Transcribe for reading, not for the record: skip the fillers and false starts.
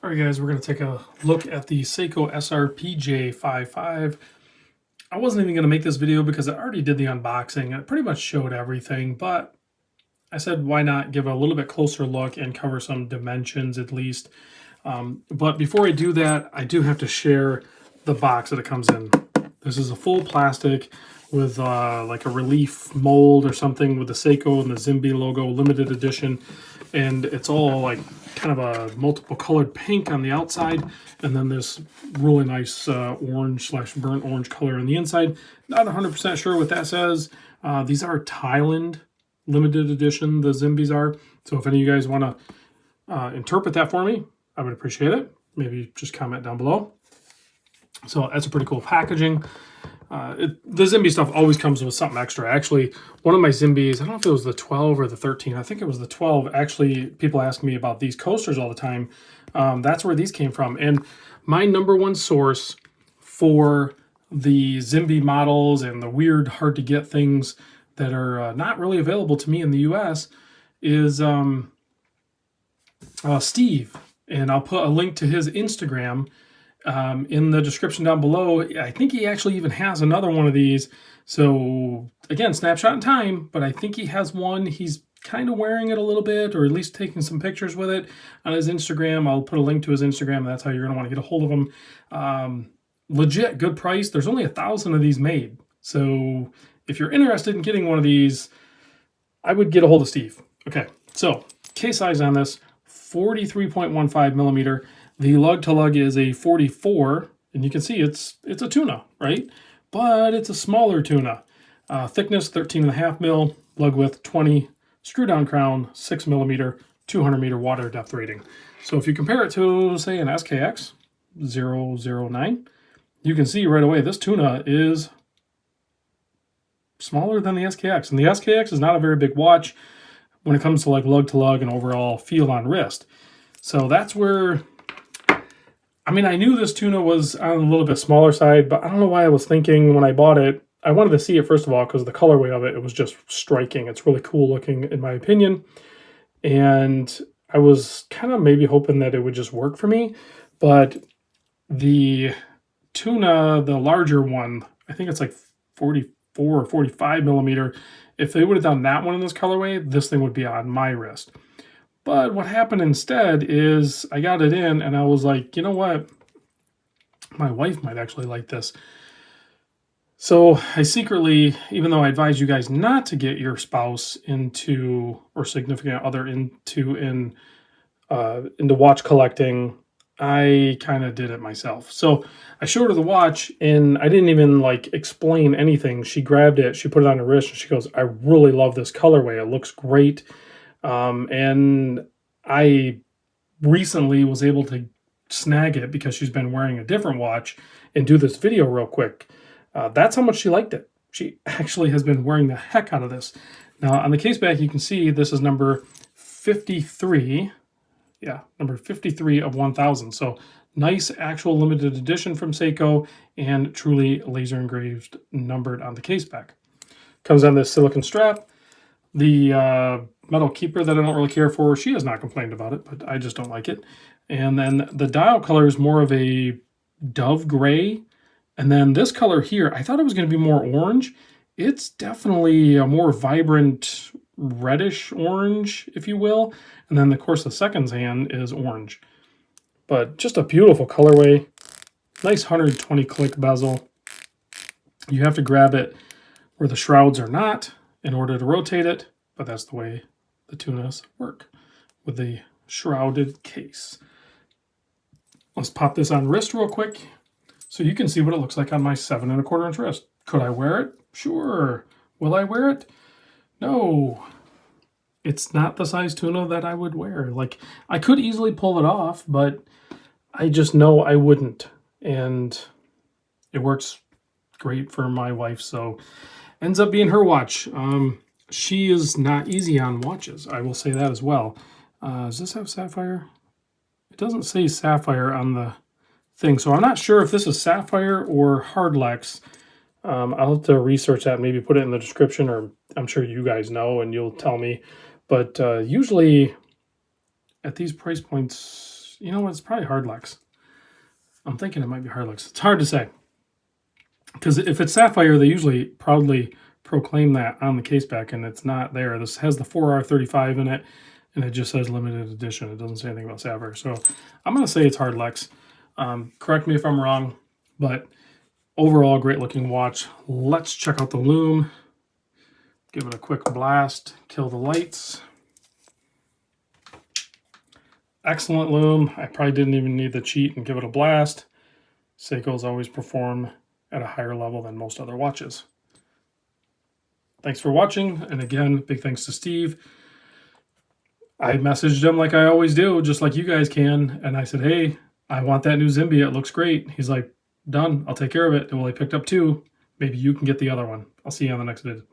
All right, guys, we're going to take a look at the Seiko SRPJ55. I wasn't even going to make this video because I already did the unboxing. It pretty much showed everything, but I said, why not give a little bit closer look and cover some dimensions at least. But before I do that, I do have to share the box that it comes in. This is a full plastic with like a relief mold or something with the Seiko and the Zimbe logo, limited edition. And it's all like kind of a multiple colored pink on the outside, and then this really nice orange / burnt orange color on the inside. Not 100% sure what that says. These are Thailand limited edition, the Zimbes are. So if any of you guys want to interpret that for me, I would appreciate it. Maybe just comment down below. So that's a pretty cool packaging. The Zimbe stuff always comes with something extra. Actually, one of my Zimbes, I don't know if it was the 12 or the 13. I think it was the 12. Actually, people ask me about these coasters all the time. That's where these came from. And my #1 source for the Zimbe models and the weird, hard to get things that are not really available to me in the US is Steve. And I'll put a link to his Instagram in the description down below. I think he actually even has another one of these. So again, snapshot in time, but I think he has one. He's kind of wearing it a little bit, or at least taking some pictures with it on his Instagram. I'll put a link to his Instagram. That's how you're going to want to get a hold of him. Legit good price. There's only 1,000 of these made. So if you're interested in getting one of these, I would get a hold of Steve. Okay, so case size on this, 43.15 millimeter. The lug to lug is a 44, and you can see it's a Tuna, right? But it's a smaller Tuna. Thickness 13.5 mil, lug width 20, screw down crown 6 millimeter, 200 meter water depth rating. So if you compare it to, say, an SKX 009, you can see right away this Tuna is smaller than the SKX. And the SKX is not a very big watch when it comes to like lug to lug and overall feel on wrist. So that's where, I mean, I knew this Tuna was on a little bit smaller side, but I don't know why I was thinking when I bought it. I wanted to see it first of all because the colorway of it, it was just striking. It's really cool looking in my opinion. And I was kind of maybe hoping that it would just work for me. But the Tuna, the larger one, I think it's like 44 or 45 millimeter. If they would have done that one in this colorway, this thing would be on my wrist. But what happened instead is I got it in and I was like, you know what? My wife might actually like this. So I secretly, even though I advise you guys not to get your spouse into, or significant other into watch collecting, I kind of did it myself. So I showed her the watch and I didn't even like explain anything. She grabbed it, she put it on her wrist and she goes, I really love this colorway. It looks great. And I recently was able to snag it because she's been wearing a different watch and do this video real quick. That's how much she liked it. She actually has been wearing the heck out of this. Now on the case back, you can see this is number 53. Yeah, number 53 of 1,000. So nice actual limited edition from Seiko and truly laser engraved numbered on the case back. Comes on this silicone strap. The metal keeper that I don't really care for, she has not complained about it, but I just don't like it. And then the dial color is more of a dove gray. And then this color here, I thought it was going to be more orange. It's definitely a more vibrant reddish orange, if you will. And then, of course, the seconds hand is orange. But just a beautiful colorway. Nice 120 click bezel. You have to grab it where the shrouds are not in order to rotate it, but that's the way the Tunas work with the shrouded case. Let's pop this on wrist real quick so you can see what it looks like on my 7 1/4 inch wrist. Could I wear it? Sure. Will I wear it? No. It's not the size Tuna that I would wear. Like, I could easily pull it off, but I just know I wouldn't. And it works great for my wife, so ends up being her watch. She is not easy on watches. I will say that as well. Does this have sapphire? It doesn't say sapphire on the thing, so I'm not sure if this is sapphire or hardlex. I'll have to research that and maybe put it in the description, or I'm sure you guys know and you'll tell me. But usually at these price points, you know what, it's probably Hardlex. I'm thinking it might be Hardlex. It's hard to say. Because if it's sapphire, they usually proudly proclaim that on the case back, and it's not there. This has the 4R35 in it, and it just says limited edition. It doesn't say anything about sapphire. So I'm going to say it's Hardlex. Correct me if I'm wrong, but overall, great looking watch. Let's check out the Lume. Give it a quick blast, kill the lights. Excellent Lume. I probably didn't even need the cheat and give it a blast. Seiko's always perform at a higher level than most other watches. Thanks for watching, and again, big thanks to Steve. I messaged him like I always do, just like you guys can, and I said, hey, I want that new Zimbe. It looks great. He's like, done. I'll take care of it. Well, he picked up 2. Maybe you can get the other one. I'll see you on the next video.